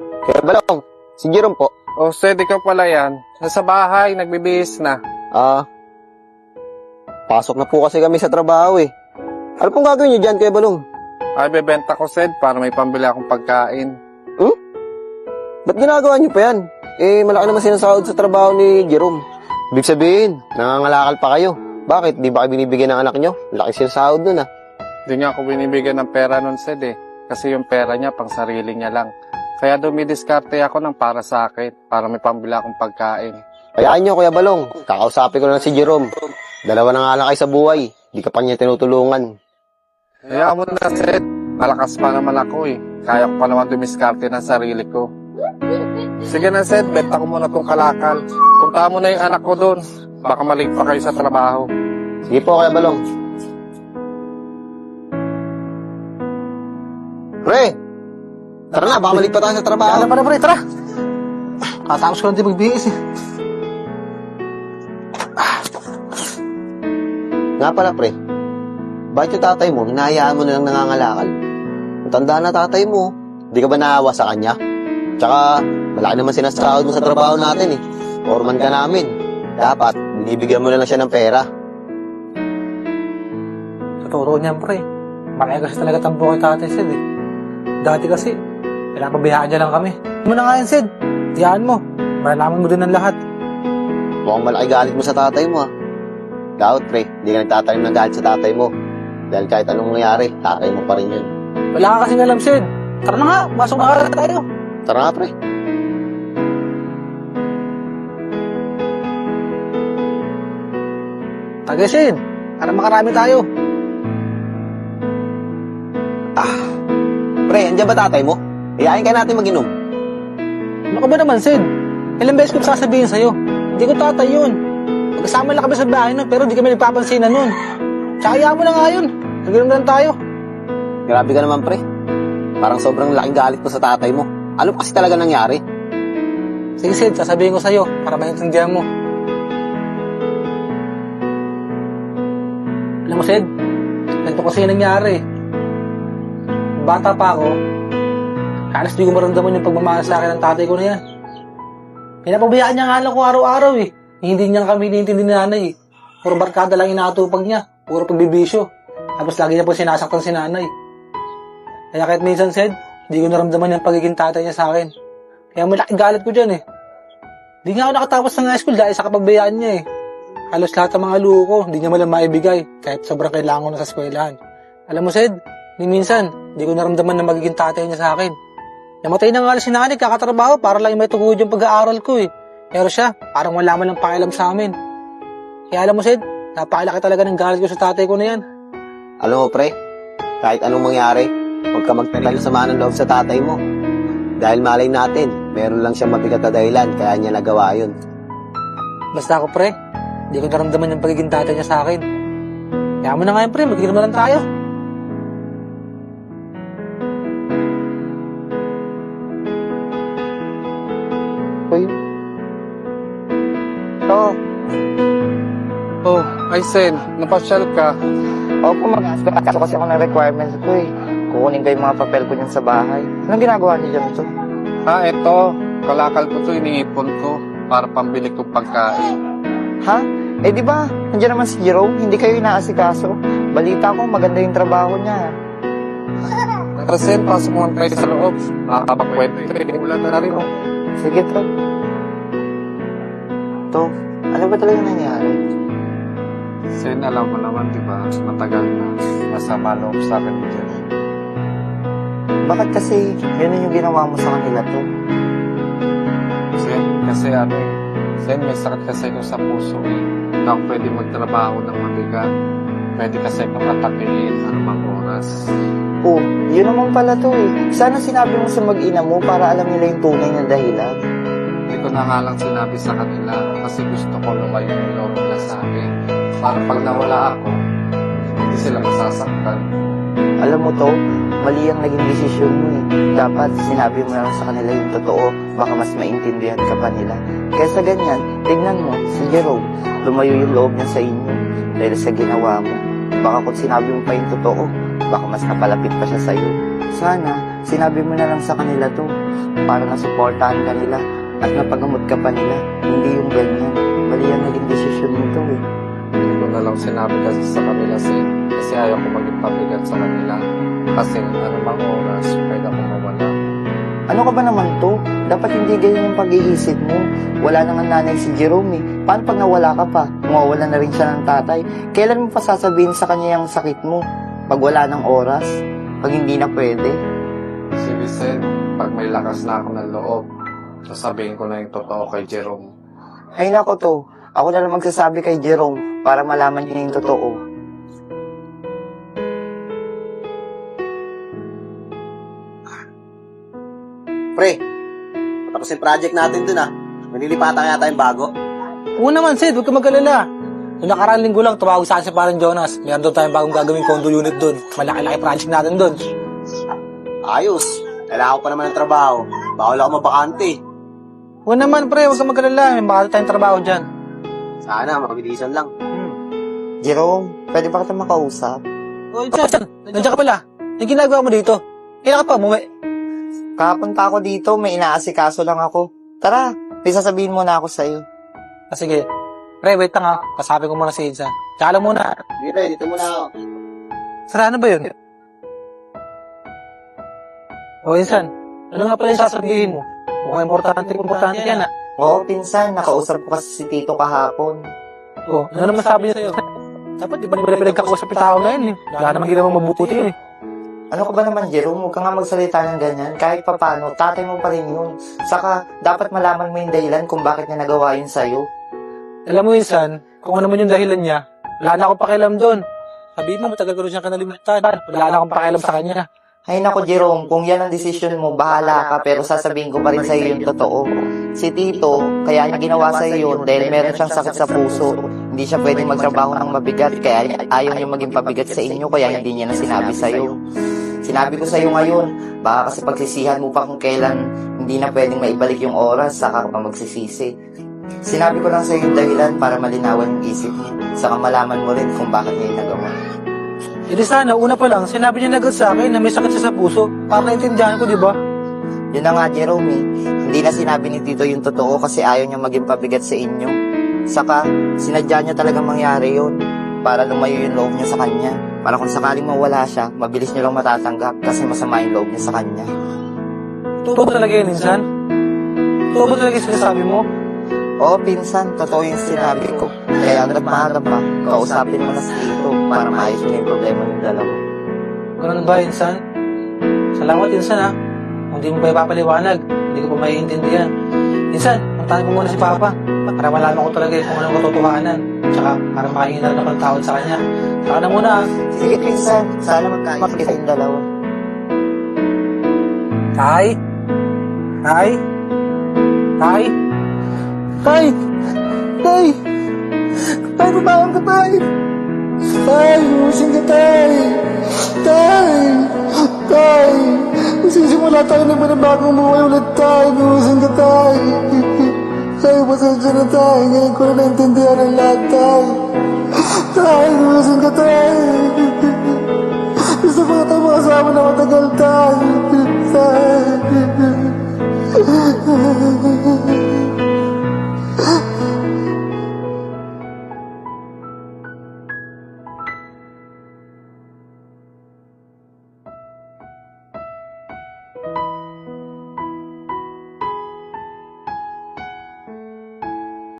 Kaya Balong, si Jerome po. O, Sed, ikaw pala yan. Nasa bahay, nagbibihis na. Pasok na po kasi kami sa trabaho eh. Ano pong gagawin niyo dyan, Kuya Balong? Ay, bebenta ko, Sed, para may pambili akong pagkain. Ba't ginagawa niyo pa yan? Eh, malaki naman sinasahod sa trabaho ni Jerome. Ibig sabihin, nangangalakal pa kayo. Bakit? Di ba kayo binibigyan ng anak niyo? Laki sinasahod nun ah. Hindi nga ako binibigyan ng pera nun, Sed eh. Kasi yung pera niya, pang sarili niya lang. Kaya dumidiskarte ako ng para sa akin, para may pambili akong pagkain. Hayaan niyo, Kuya Balong. Kakausapin ko na lang si Jerome. Dalawa na nga lang kayo sa buhay. Di ka pa niya tinutulungan. Hayaan mo na, Sed. Malakas pa naman ako eh. Kaya ko pa naman dumiskarte ng sarili ko. Sige na, Sed. Benta ko muna tong kalakal. Punta mo na yung anak ko doon. Baka malig pa kayo sa trabaho. Sige po, Kuya Balong. Pre! Tara na, baka malig pa tayo sa trabaho. Alam pa na, pre, tara. Katapos ko lang din magbihis eh. Nga pala, pre. Bakit yung tatay mo, hinahayaan mo na lang nangangalakal? Matanda na tatay mo. Di ka ba naawa sa kanya? Tsaka, malaki naman sinasahod mo sa trabaho natin eh. Foreman ka namin. Dapat, binibigyan mo na lang siya ng pera. Totoo niyan, pre. Malaki kasi talaga tampo kay Tatay Sid eh. Dati kasi, kailangan pabayaan niya lang kami. Mo na nga yan, Sid. Tiyaan mo. Malalaman mo din ang lahat. Mukhang malaki galit mo sa tatay mo ah. Dapat, pre, hindi ka nagtatanim ng galit sa tatay mo. Dahil kahit anong mangyari, tatay mo pa rin yun. Wala ka kasing alam, Sid. Tara na nga, pasok na ka tayo. Tara nga, pre. Tagay, Sid. Para makarami tayo. Pre, andyan ba tatay mo? Iyain ka natin mag-inom. Ano ka ba naman, Sid? Ilang beses ko sasabihin sa'yo. Hindi ko tatay yun. Magkasama lang kami sa bahay nun, pero di kami nagpapansinan nun. Tsaka hayaan mo na nga yun. Nag-inom lang tayo. Grabe ka naman, pre. Parang sobrang laking galit mo sa tatay mo. Ano kasi talaga nangyari? Sige, Sid, sasabihin ko sa'yo para maintindihan mo. Alam mo, Sid, ganito kasi yung nangyari. Bata pa ako, kalas di ko maramdaman yung pagmamahal sa akin ng tatay ko na yan. Pinapabayaan niya nga lang ko araw-araw eh. Hindi niya kami iniintindi ni nanay eh. Puro barkada lang inatupag niya. Puro pagbibisyo. Tapos lagi niya po sinasaktan si nanay. Kaya kahit minsan, Sid, di ko naramdaman yung pagiging tatay niya sa akin. Kaya malaking galit ko dyan eh. Di nga ako nakatapos ng high school dahil sa kapagbayaan niya eh. Halos lahat ng mga luho ko, hindi niya malang maibigay kahit sobrang kailangan ko na sa eskwelahan. Alam mo, Sid, minsan, di ko naramdaman na magiging tatay niya sa akin. Namatay na nga si nanay, kakatrabaho para lang may tugod yung pag-aaral ko eh. Pero siya, parang wala man lang pakialam sa amin. Kaya alam mo, Sid, napakalaki talaga ng galit ko sa tatay ko na yan. Alam mo, pre, kahit anong mangyari, huwag ka magtagal sa sama ng loob sa tatay mo. Dahil malay natin, meron lang siyang mabigat na dahilan, kaya niya nagawa yun. Basta ako, pre, di ko naramdaman yung pagiging tatay niya sa akin. Kaya mo na nga yun, pre, mag-inom na lang tayo. Uy. Oh, ay, Sed, napasyal ka. Opo, mag-aasikaso kasi ako ng requirements ko eh. Kukunin ko yung mga papel ko dyan sa bahay. Anong ginagawa niyo dyan ito? Eto. Kalakal ko to, iniipon ko. Para pambili ko pagkain. Ha? Eh di ba, nandiyan naman si Jerome, hindi kayo inaasikaso. Balita ko, maganda yung trabaho niya. Tara, Sed, pasok mo kayo sa loob. Nakakapagkwento eh. Ulan na rin. Sige, to. To, ano ba talaga nangyari? Sed, alam mo naman, di ba? Matagal na. Masama loob sa akin ni Jerome. Bakit kasi yun yung ginawa mo sa kanila to? Sed, kasi ano eh. Sed, may sakit kasi ko sa puso eh. Hindi ako pwede magtrabaho ng mabigat. Pwede kasi akong atakihin anumang oras. Oh, yun naman pala to eh. Sana sinabi mo sa mag-ina mo para alam nila yung tunay na dahilan. Hindi ko na nga lang sinabi sa kanila kasi gusto ko lumayo yung loob nila sa akin. Para pag nawala ako, hindi sila masasaktan. Alam mo to, mali ang naging desisyon mo eh. Dapat sinabi mo na lang sa kanila yung totoo, baka mas maintindihan ka pa nila. Kaya sa ganyan, tignan mo, si Jerome, lumayo yung loob niya sa inyo dahil sa ginawa mo. Baka kung sinabi mo pa yung totoo, baka mas napalapit pa siya sa'yo. Sana, sinabi mo na lang sa kanila to para nasuportahan ka nila at napagamot ka pa nila. Hindi yung ganyan. Mali ang naging desisyon mo to eh. Hindi ko na lang sinabi kasi sa kanila, Sid. Kasi ayaw ko maging pabigat sa kanila. Kasi anumang oras, pwede akong mawala. Ano ka ba naman to? Dapat hindi ganyan yung pag-iisip mo. Wala nang nanay si Jerome eh. Paano pag nawala ka pa? Mawawala na rin siya ng tatay. Kailan mo pa sasabihin sa kanya yung sakit mo? Pag wala ng oras? Pag hindi na pwede? Sige, Sid. Pag may lakas na ako ng loob, sasabihin ko na yung totoo kay Jerome. Ay nako to. Ako na lang magsasabi kay Jerome para malaman niya yung totoo. Pre, tapos yung project natin dun ah. Manilipatan kaya tayong bago. Oo naman, Sid, huwag ka mag-alala. Noong nakaraang linggo lang, tumawag sa akin si parang Jonas. Meron doon tayong bagong gagawing condo unit doon. Malaki-laki project natin doon. Ayos. Kailangan ko pa naman ng trabaho. Bawal ako mabakante. Oo naman, pre, huwag ka mag-alala. May baka tayong trabaho dyan. Sana, mabilisan lang. Jerome, pwede ba kita makausap? O, Insan, nandiyan ka pala. Yung ginagawa mo dito. Kailan ka pa umuwi? Kapunta ako dito, may inaasikaso lang ako. Tara, may sasabihin muna ako sa'yo. Ah, sige. Pre, wait lang ha. Kasabi ko muna si Insan. Tsaka lang muna. Hindi, pre, dito muna ako. Sara, ano ba yun? O, Insan, ano nga pala yung sasabihin mo? Mukhang importante yan ha. Oo, pinsan, nakausap ko kasi si Tito kahapon. O, ano naman sabi niya sa'yo? Dapat di ba pinagkakausap yung tao na yun eh. Wala namang ginawang mabuti yun eh. Ano ka ba naman, Jerome? Huwag ka nga magsalita ng ganyan. Kahit papano, tatay mo pa rin yun. Saka, dapat malaman mo yung dahilan kung bakit niya nagawa yun sa'yo. Alam mo, Insan, kung ano man yung dahilan niya, wala na akong pakialam doon. Sabihin mo, matagal ko rin siyang kanalimutan. Wala na akong pakialam sa kanya. Ay nako, Jerome, kung yan ang desisyon mo, bahala ka, pero sasabihin ko pa rin sa'yo yung totoo. Si Tito, kaya niya ginawa sa'yo yun dahil meron siyang sakit sa puso. Hindi siya pwedeng magtrabaho ng mabigat, kaya ayaw niya maging pabigat sa inyo, kaya hindi niya na sinabi sa'yo. Sinabi ko sa'yo ngayon, baka kasi pagsisihan mo pa kung kailan hindi na pwedeng maibalik yung oras, saka ka pa magsisisi. Sinabi ko lang sa'yo yung dahilan para malinawan yung isip mo, saka malaman mo rin kung bakit niya yung nagawa. E di sana, una pa lang, sinabi niya na agad sa akin na may sakit siya sa puso. Para naintindihan ko, di ba? Yun na nga, Jerome, eh. Hindi na sinabi ni Tito yung totoo kasi ayaw niya maging pabigat sa inyo. Saka, sinadya niya talagang mangyari yun para lumayo yung loob niya sa kanya. Para kung sakaling mawala siya, mabilis niyo lang matatanggap kasi masama yung loob niya sa kanya. Totoo ba talaga yun, Insan? Totoo ba talaga yung sinasabi mo? Oo, pinsan, totoo yung sinabi ko. Kaya hanggat maaga pa, kausapin mo na si Tito para maayos mo yung problema ng dalawa. Ganun ba, Insan? Salamat, Insan ha. Kung di mo pa ipapaliwanag, hindi ko pa maiintindihan. Insan, puntahan ko muna si Papa para malaman ko talaga kung anong katotohanan. Tsaka para makahingi na rin ako ng tawad sa kanya. Saka na muna ha. Sige, pinsan, sana magkaayos kayo yung dalawa. Tay? Tay? Tay? Tay! Tay! Tay, bumawan ka, Tay! Tay, umusing ka, Tay! Tay! Tay! Magsisimula tayo ng panibagong buhay ulit, Tay! Umusing ka, Tay! Tay, pasensya na, Tay! Ngayon ko na naintindihan ang lahat, Tay! Tay, umusing ka, Tay! Gusto ko na tayo makasama na matagal, Tay! Tay!